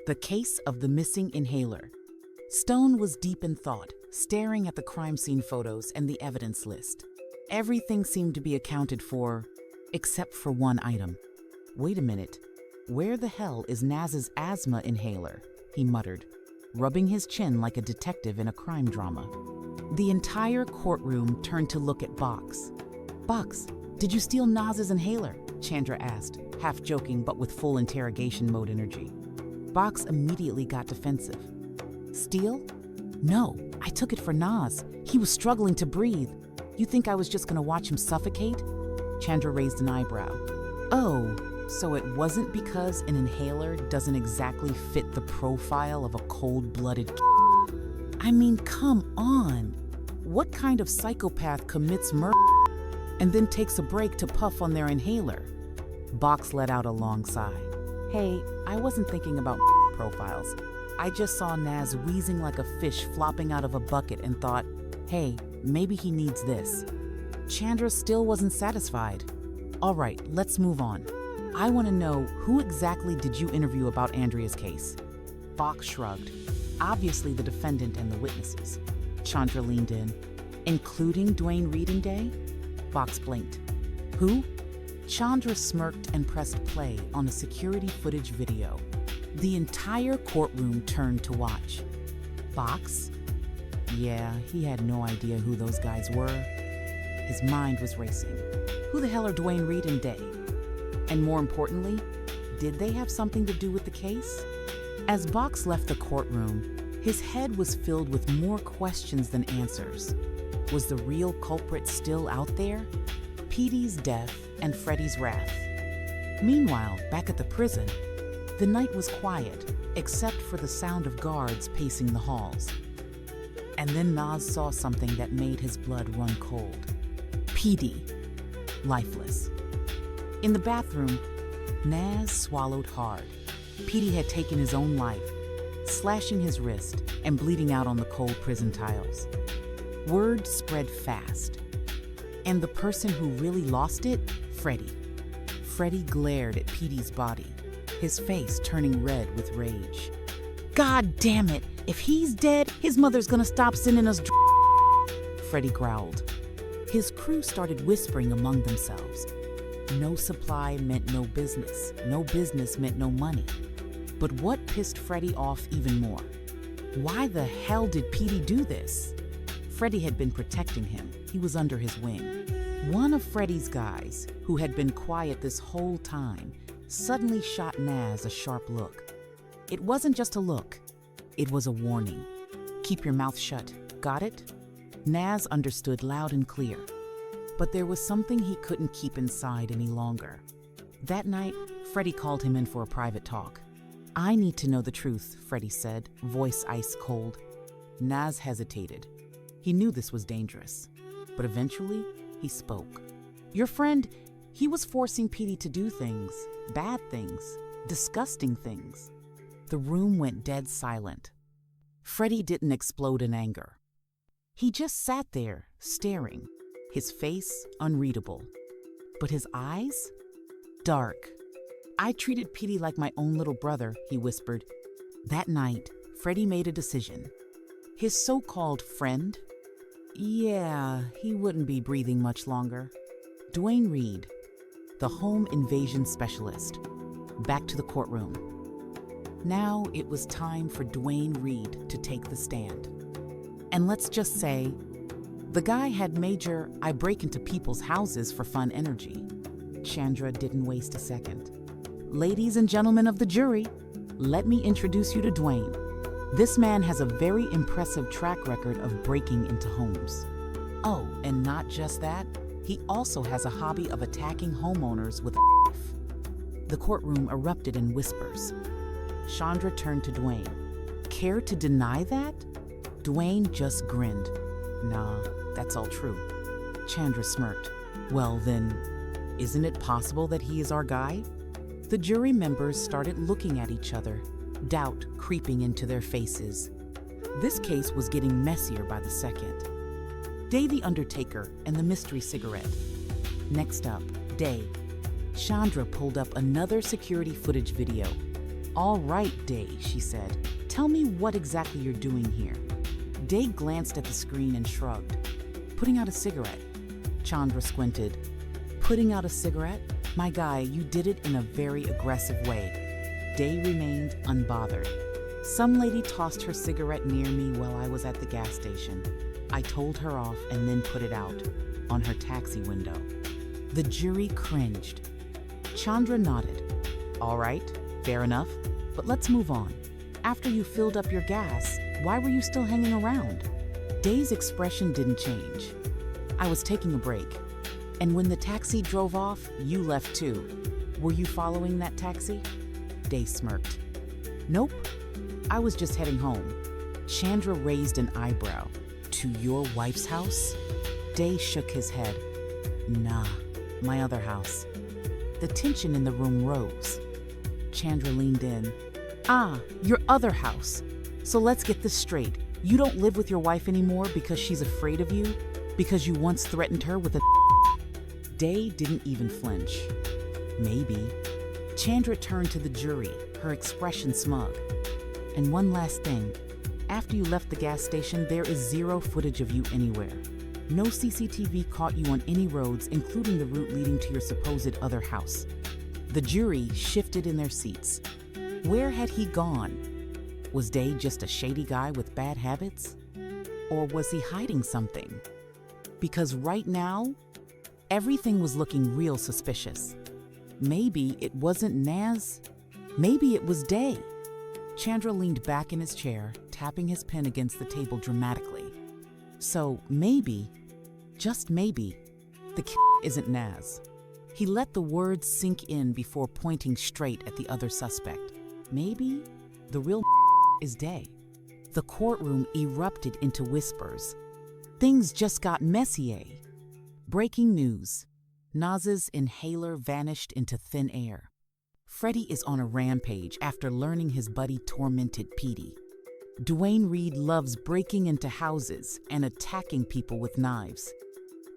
The case of the missing inhaler. Stone was deep in thought, staring at the crime scene photos and the evidence list. Everything seemed to be accounted for, except for one item. Wait a minute. Where the hell is Naz's asthma inhaler? He muttered, rubbing his chin like a detective in a crime drama. The entire courtroom turned to look at Box. Box, did you steal Naz's inhaler? Chandra asked, half joking but with full interrogation mode energy. Box immediately got defensive. Steal? No, I took it for Naz. He was struggling to breathe. You think I was just gonna watch him suffocate? Chandra raised an eyebrow. Oh, so it wasn't because an inhaler doesn't exactly fit the profile of a cold-blooded I mean, come on. What kind of psychopath commits murder and then takes a break to puff on their inhaler? Box let out a long sigh. Hey, I wasn't thinking about profiles. I just saw Naz wheezing like a fish flopping out of a bucket and thought, hey, maybe he needs this. Chandra still wasn't satisfied. All right, let's move on. I want to know, who exactly did you interview about Andrea's case? Box shrugged. Obviously the defendant and the witnesses. Chandra leaned in. Including Dwayne Reed and Day? Box blinked. Who? Chandra smirked and pressed play on a security footage video. The entire courtroom turned to watch. Box? Yeah, he had no idea who those guys were. His mind was racing. Who the hell are Dwayne Reed and Day? And more importantly, did they have something to do with the case? As Box left the courtroom, his head was filled with more questions than answers. Was the real culprit still out there? Petey's death and Freddy's wrath. Meanwhile, back at the prison, the night was quiet, except for the sound of guards pacing the halls. And then Naz saw something that made his blood run cold. Petey, lifeless. In the bathroom, Naz swallowed hard. Petey had taken his own life, slashing his wrist and bleeding out on the cold prison tiles. Word spread fast. And the person who really lost it? Freddy. Freddy glared at Petey's body, his face turning red with rage. God damn it! If he's dead, his mother's gonna stop sending us Freddy growled. His crew started whispering among themselves. No supply meant no business. No business meant no money. But what pissed Freddy off even more? Why the hell did Petey do this? Freddy had been protecting him. He was under his wing. One of Freddy's guys, who had been quiet this whole time, suddenly shot Naz a sharp look. It wasn't just a look. It was a warning. Keep your mouth shut. Got it? Naz understood loud and clear. But there was something he couldn't keep inside any longer. That night, Freddy called him in for a private talk. I need to know the truth, Freddy said, voice ice cold. Naz hesitated. He knew this was dangerous. But eventually, he spoke. Your friend, he was forcing Petey to do things, bad things, disgusting things. The room went dead silent. Freddy didn't explode in anger. He just sat there, staring, his face unreadable. But his eyes? Dark. I treated Petey like my own little brother, he whispered. That night, Freddy made a decision. His so-called friend? Yeah, he wouldn't be breathing much longer. Dwayne Reed, the home invasion specialist. Back to the courtroom. Now it was time for Dwayne Reed to take the stand. And let's just say, the guy had major I break into people's houses for fun energy. Chandra didn't waste a second. Ladies and gentlemen of the jury, let me introduce you to Dwayne. This man has a very impressive track record of breaking into homes. Oh, and not just that, he also has a hobby of attacking homeowners with a knife. The courtroom erupted in whispers. Chandra turned to Dwayne. Care to deny that? Dwayne just grinned. Nah, that's all true. Chandra smirked. Well then, isn't it possible that he is our guy? The jury members started looking at each other, doubt creeping into their faces. This case was getting messier by the second. Day the Undertaker and the mystery cigarette. Next up, Day. Chandra pulled up another security footage video. All right, Day, she said. Tell me what exactly you're doing here. Day glanced at the screen and shrugged. Putting out a cigarette. Chandra squinted. Putting out a cigarette? My guy, you did it in a very aggressive way. Day remained unbothered. Some lady tossed her cigarette near me while I was at the gas station. I told her off and then put it out on her taxi window. The jury cringed. Chandra nodded. All right, fair enough, but let's move on. After you filled up your gas, why were you still hanging around? Day's expression didn't change. I was taking a break. And when the taxi drove off, you left too. Were you following that taxi? Day smirked. Nope, I was just heading home. Chandra raised an eyebrow. To your wife's house? Day shook his head. Nah, my other house. The tension in the room rose. Chandra leaned in. Ah, your other house. So let's get this straight. You don't live with your wife anymore because she's afraid of you? Because you once threatened her with a... Day didn't even flinch. Maybe. Chandra turned to the jury, her expression smug. And one last thing. After you left the gas station, there is zero footage of you anywhere. No CCTV caught you on any roads, including the route leading to your supposed other house. The jury shifted in their seats. Where had he gone? Was Day just a shady guy with bad habits? Or was he hiding something? Because right now, everything was looking real suspicious. Maybe it wasn't Naz. Maybe it was Day. Chandra leaned back in his chair, tapping his pen against the table dramatically. So maybe, just maybe, the isn't Naz. He let the words sink in before pointing straight at the other suspect. Maybe the real is Day. The courtroom erupted into whispers. Things just got messy. Breaking news. Naz's inhaler vanished into thin air. Freddie is on a rampage after learning his buddy tormented Petey. Dwayne Reed loves breaking into houses and attacking people with knives.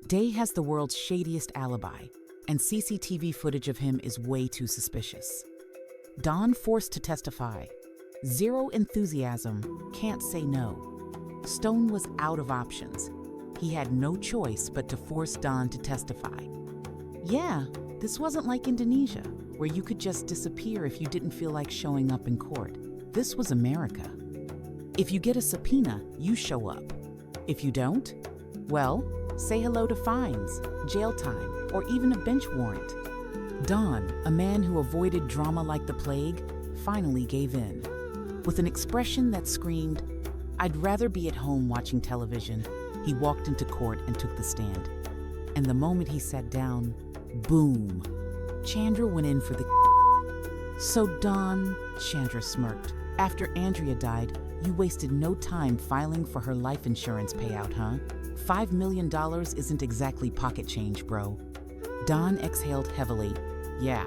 Day has the world's shadiest alibi, and CCTV footage of him is way too suspicious. Don forced to testify. Zero enthusiasm, can't say no. Stone was out of options. He had no choice but to force Don to testify. Yeah, this wasn't like Indonesia, where you could just disappear if you didn't feel like showing up in court. This was America. If you get a subpoena, you show up. If you don't, well, say hello to fines, jail time, or even a bench warrant. Don, a man who avoided drama like the plague, finally gave in. With an expression that screamed, "I'd rather be at home watching television," he walked into court and took the stand. And the moment he sat down, boom, Chandra went in for the So Don, Chandra smirked, after Andrea died, you wasted no time filing for her life insurance payout, huh? $5 million isn't exactly pocket change, bro. Don exhaled heavily. Yeah,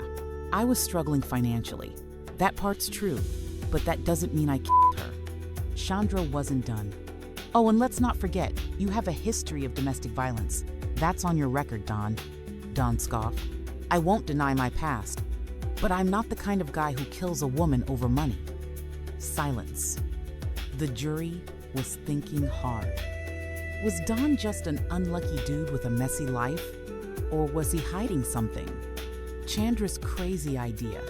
I was struggling financially. That part's true, but that doesn't mean I killed her. Chandra wasn't done. Oh, and let's not forget, you have a history of domestic violence. That's on your record, Don. Don scoffed. I won't deny my past, but I'm not the kind of guy who kills a woman over money. Silence. The jury was thinking hard. Was Don just an unlucky dude with a messy life? Or was he hiding something? Chandra's crazy idea.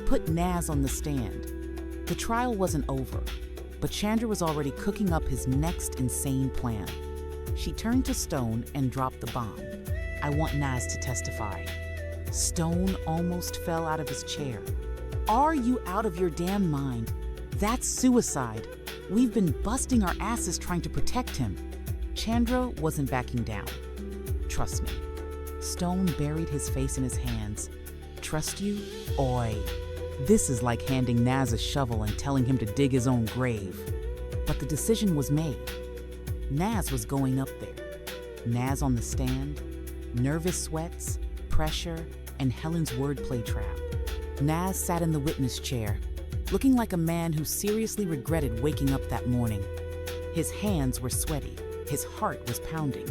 Put Naz on the stand. The trial wasn't over, but Chandra was already cooking up his next insane plan. She turned to Stone and dropped the bomb. I want Naz to testify. Stone almost fell out of his chair. Are you out of your damn mind? That's suicide. We've been busting our asses trying to protect him. Chandra wasn't backing down. Trust me. Stone buried his face in his hands. Trust you? Oi. This is like handing Naz a shovel and telling him to dig his own grave. But the decision was made. Naz was going up there. Naz on the stand, nervous sweats, pressure, and Helen's wordplay trap. Naz sat in the witness chair, looking like a man who seriously regretted waking up that morning. His hands were sweaty, his heart was pounding.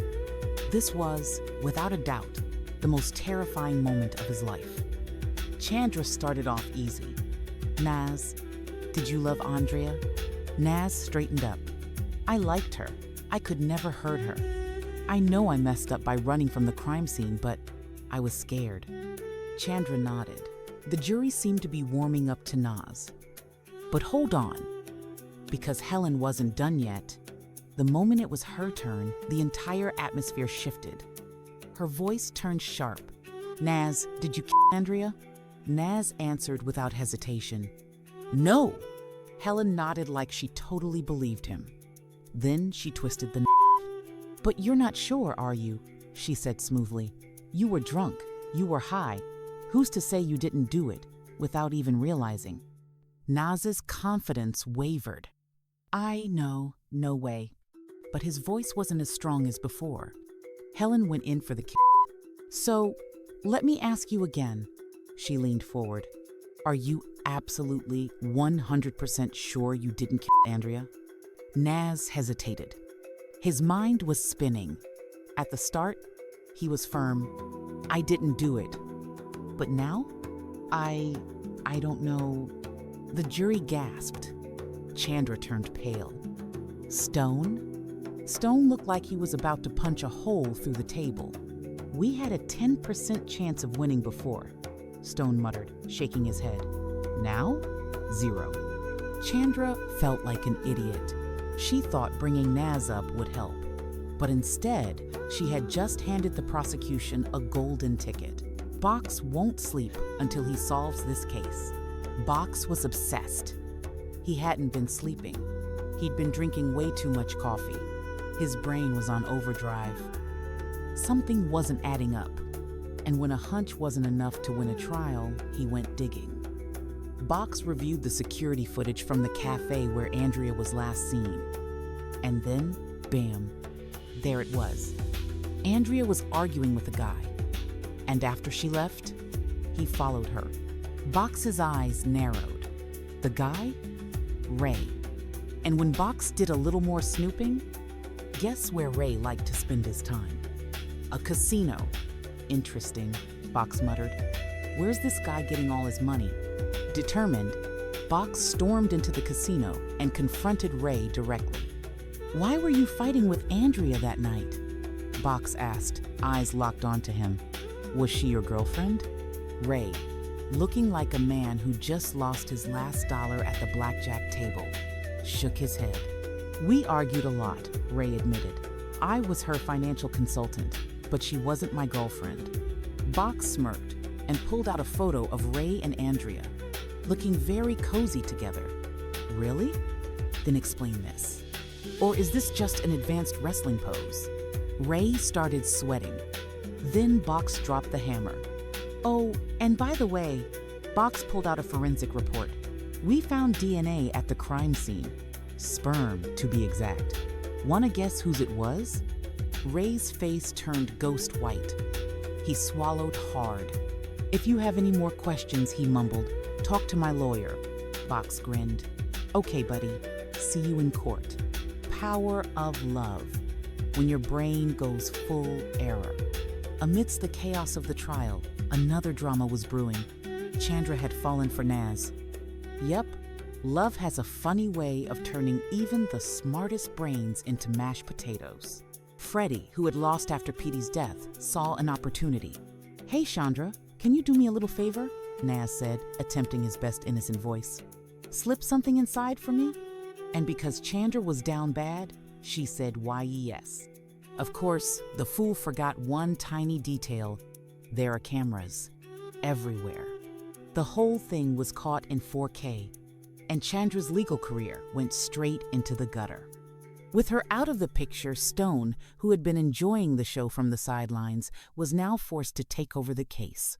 This was, without a doubt, the most terrifying moment of his life. Chandra started off easy. Naz, did you love Andrea? Naz straightened up. I liked her. I could never hurt her. I know I messed up by running from the crime scene, but I was scared. Chandra nodded. The jury seemed to be warming up to Naz. But hold on. Because Helen wasn't done yet, the moment it was her turn, the entire atmosphere shifted. Her voice turned sharp. Naz, did you kill Andrea? Naz answered without hesitation. No! Helen nodded like she totally believed him. Then she twisted the knife. But you're not sure, are you? She said smoothly. You were drunk. You were high. Who's to say you didn't do it without even realizing? Naz's confidence wavered. I know, no way. But his voice wasn't as strong as before. Helen went in for the kill. So, let me ask you again. She leaned forward. Are you absolutely 100% sure you didn't kill Andrea? Naz hesitated. His mind was spinning. At the start, he was firm. I didn't do it. But now? I don't know. The jury gasped. Chandra turned pale. Stone? Stone looked like he was about to punch a hole through the table. We had a 10% chance of winning before, Stone muttered, shaking his head. Now? 0. Chandra felt like an idiot. She thought bringing Naz up would help. But instead, she had just handed the prosecution a golden ticket. Box won't sleep until he solves this case. Box was obsessed. He hadn't been sleeping. He'd been drinking way too much coffee. His brain was on overdrive. Something wasn't adding up. And when a hunch wasn't enough to win a trial, he went digging. Box reviewed the security footage from the cafe where Andrea was last seen. And then, bam, there it was. Andrea was arguing with a guy. And after she left, he followed her. Box's eyes narrowed. The guy? Ray. And when Box did a little more snooping, guess where Ray liked to spend his time? A casino. Interesting, Box muttered. Where's this guy getting all his money? Determined, Box stormed into the casino and confronted Ray directly. Why were you fighting with Andrea that night? Box asked, eyes locked onto him. Was she your girlfriend? Ray, looking like a man who just lost his last dollar at the blackjack table, shook his head. We argued a lot, Ray admitted. I was her financial consultant, but she wasn't my girlfriend. Box smirked and pulled out a photo of Ray and Andrea, looking very cozy together. Really? Then explain this. Or is this just an advanced wrestling pose? Ray started sweating. Then Box dropped the hammer. Oh, and by the way, Box pulled out a forensic report. We found DNA at the crime scene. Sperm, to be exact. Wanna guess whose it was? Ray's face turned ghost white. He swallowed hard. If you have any more questions, he mumbled, talk to my lawyer. Box grinned. Okay, buddy. See you in court. Power of love. When your brain goes full error. Amidst the chaos of the trial, another drama was brewing. Chandra had fallen for Naz. Yep, love has a funny way of turning even the smartest brains into mashed potatoes. Freddie, who had lost after Petey's death, saw an opportunity. Hey, Chandra, can you do me a little favor? Naz said, attempting his best innocent voice. Slip something inside for me? And because Chandra was down bad, she said, why yes. Of course, the fool forgot one tiny detail. There are cameras everywhere. The whole thing was caught in 4K, and Chandra's legal career went straight into the gutter. With her out of the picture, Stone, who had been enjoying the show from the sidelines, was now forced to take over the case.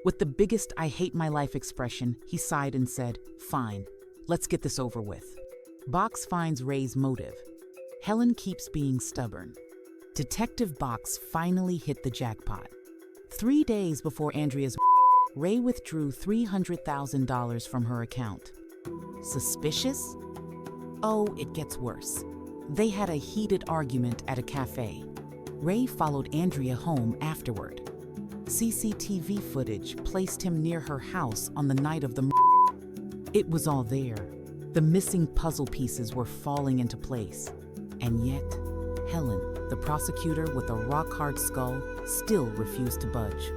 With the biggest I hate my life expression, he sighed and said, fine, let's get this over with. Box finds Ray's motive. Helen keeps being stubborn. Detective Box finally hit the jackpot. 3 days before Andrea's Ray withdrew $300,000 from her account. Suspicious? Oh, it gets worse. They had a heated argument at a cafe. Ray followed Andrea home afterward. CCTV footage placed him near her house on the night of the murder. It was all there. The missing puzzle pieces were falling into place. And yet, Helen, the prosecutor with a rock-hard skull, still refused to budge.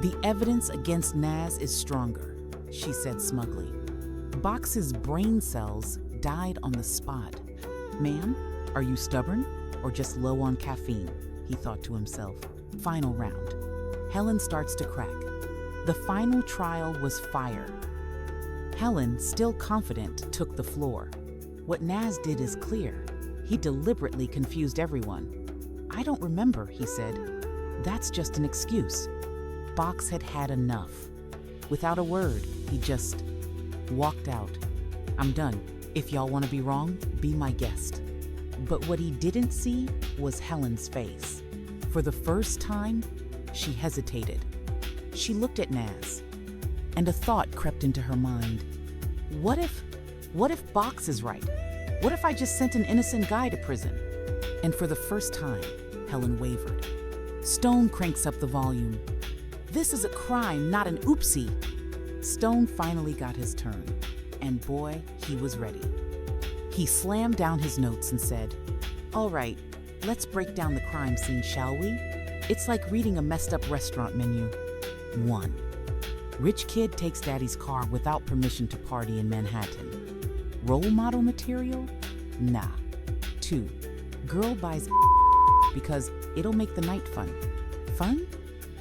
"The evidence against Naz is stronger," she said smugly. "Box's brain cells died on the spot. Ma'am, are you stubborn or just low on caffeine?" he thought to himself. Final round. Helen starts to crack. The final trial was fire. Helen, still confident, took the floor. What Naz did is clear. He deliberately confused everyone. "I don't remember," he said. "That's just an excuse." Box had had enough. Without a word, he just walked out. "I'm done. If y'all want to be wrong, be my guest." But what he didn't see was Helen's face. For the first time, she hesitated. She looked at Naz, and a thought crept into her mind. What if Box is right? What if I just sent an innocent guy to prison? And for the first time, Helen wavered. Stone cranks up the volume. "This is a crime, not an oopsie." Stone finally got his turn, and boy, he was ready. He slammed down his notes and said, "All right, let's break down the crime scene, shall we? It's like reading a messed up restaurant menu." 1. Rich kid takes daddy's car without permission to party in Manhattan. Role model material? Nah. 2. Girl buys because it'll make the night fun. Fun?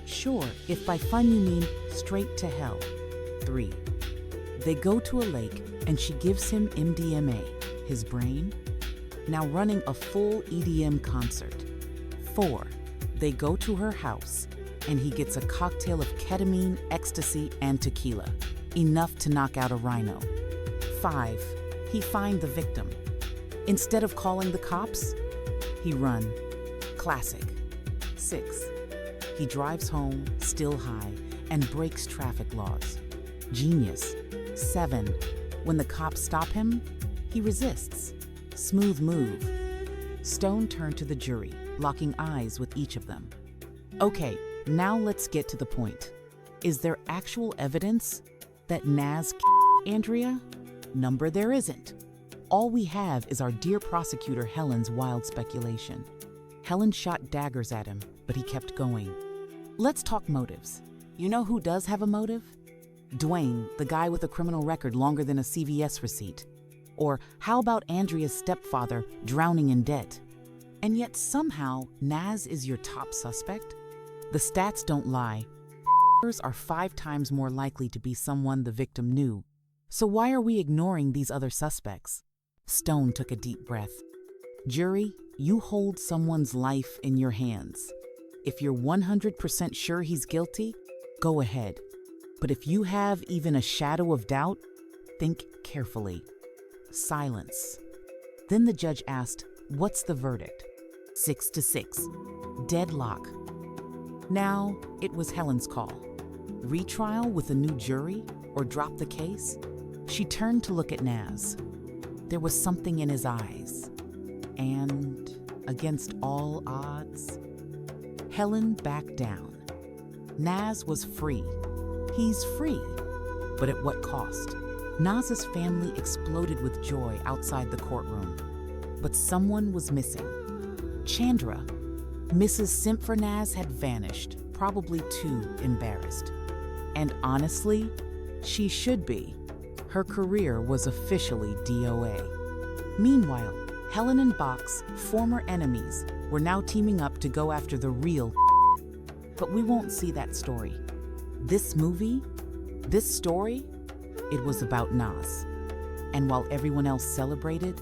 Sure, if by fun you mean straight to hell. 3. They go to a lake and she gives him MDMA, his brain, now running a full EDM concert. 4. They go to her house and he gets a cocktail of ketamine, ecstasy, and tequila, enough to knock out a rhino. 5. He finds the victim. Instead of calling the cops, he run. Classic. 6. He drives home, still high, and breaks traffic laws. Genius. 7. When the cops stop him, he resists. Smooth move. Stone turned to the jury, locking eyes with each of them. "Okay, now let's get to the point. Is there actual evidence that Naz Andrea? Number there isn't. All we have is our dear prosecutor Helen's wild speculation." Helen shot daggers at him, but he kept going. "Let's talk motives. You know who does have a motive? Dwayne, the guy with a criminal record longer than a CVS receipt. Or how about Andrea's stepfather drowning in debt? And yet somehow Naz is your top suspect? The stats don't lie. Are 5 times more likely to be someone the victim knew. So why are we ignoring these other suspects?" Stone took a deep breath. "Jury, you hold someone's life in your hands. If you're 100% sure he's guilty, go ahead. But if you have even a shadow of doubt, think carefully." Silence. Then the judge asked, "What's the verdict?" 6-6. Deadlock. Now, it was Helen's call. Retrial with a new jury or drop the case? She turned to look at Naz. There was something in his eyes. And, against all odds, Helen backed down. Naz was free. He's free. But at what cost? Naz's family exploded with joy outside the courtroom. But someone was missing. Chandra. Mrs. Simp for Naz had vanished, probably too embarrassed. And honestly, she should be. Her career was officially DOA. Meanwhile, Helen and Box, former enemies, were now teaming up to go after the real. But we won't see that story. This movie, this story, it was about Naz. And while everyone else celebrated,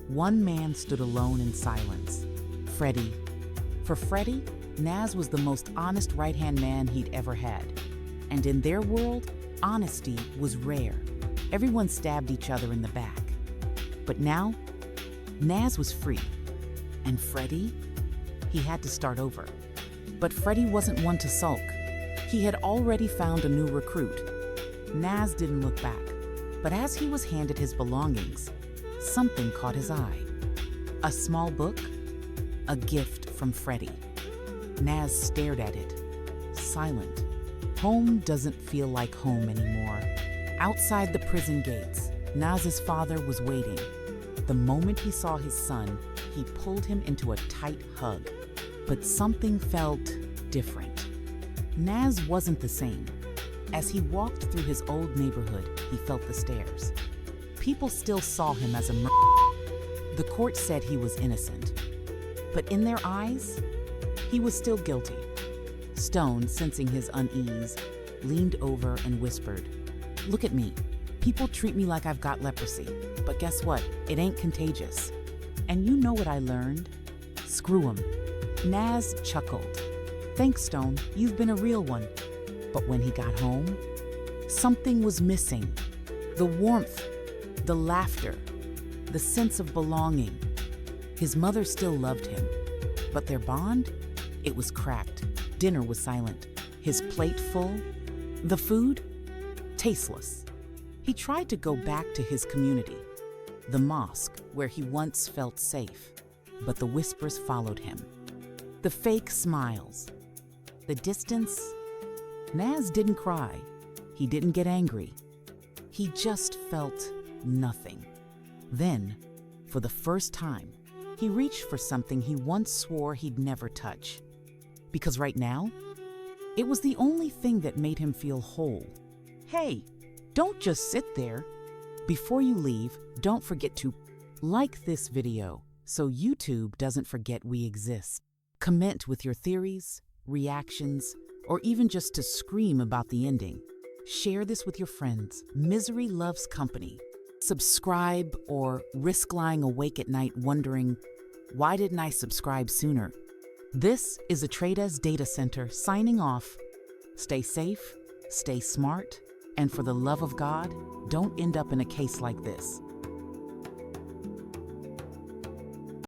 one man stood alone in silence. Freddie. For Freddie, Naz was the most honest right-hand man he'd ever had. And in their world, honesty was rare. Everyone stabbed each other in the back. But now, Naz was free. And Freddie? He had to start over. But Freddie wasn't one to sulk. He had already found a new recruit. Naz didn't look back. But as he was handed his belongings, something caught his eye. A small book? A gift from Freddie. Naz stared at it, silent. Home doesn't feel like home anymore. Outside the prison gates, Naz's father was waiting. The moment he saw his son, he pulled him into a tight hug. But something felt different. Naz wasn't the same. As he walked through his old neighborhood, he felt the stares. People still saw him as a murderer. The court said he was innocent. But in their eyes, he was still guilty. Stone, sensing his unease, leaned over and whispered, "Look at me. People treat me like I've got leprosy. But guess what? It ain't contagious. And you know what I learned? Screw 'em." Naz chuckled. "Thanks, Stone. You've been a real one." But when he got home, something was missing. The warmth, the laughter, the sense of belonging. His mother still loved him, but their bond, it was cracked. Dinner was silent. His plate full. The food, tasteless. He tried to go back to his community, the mosque where he once felt safe, but the whispers followed him. The fake smiles, the distance. Naz didn't cry. He didn't get angry. He just felt nothing. Then, for the first time, he reached for something he once swore he'd never touch. Because right now, it was the only thing that made him feel whole. Hey, don't just sit there. Before you leave, don't forget to like this video so YouTube doesn't forget we exist. Comment with your theories, reactions, or even just to scream about the ending. Share this with your friends. Misery loves company. Subscribe or risk lying awake at night wondering, why didn't I subscribe sooner? This is Atreides Data Center signing off. Stay safe, stay smart, and for the love of God, don't end up in a case like this.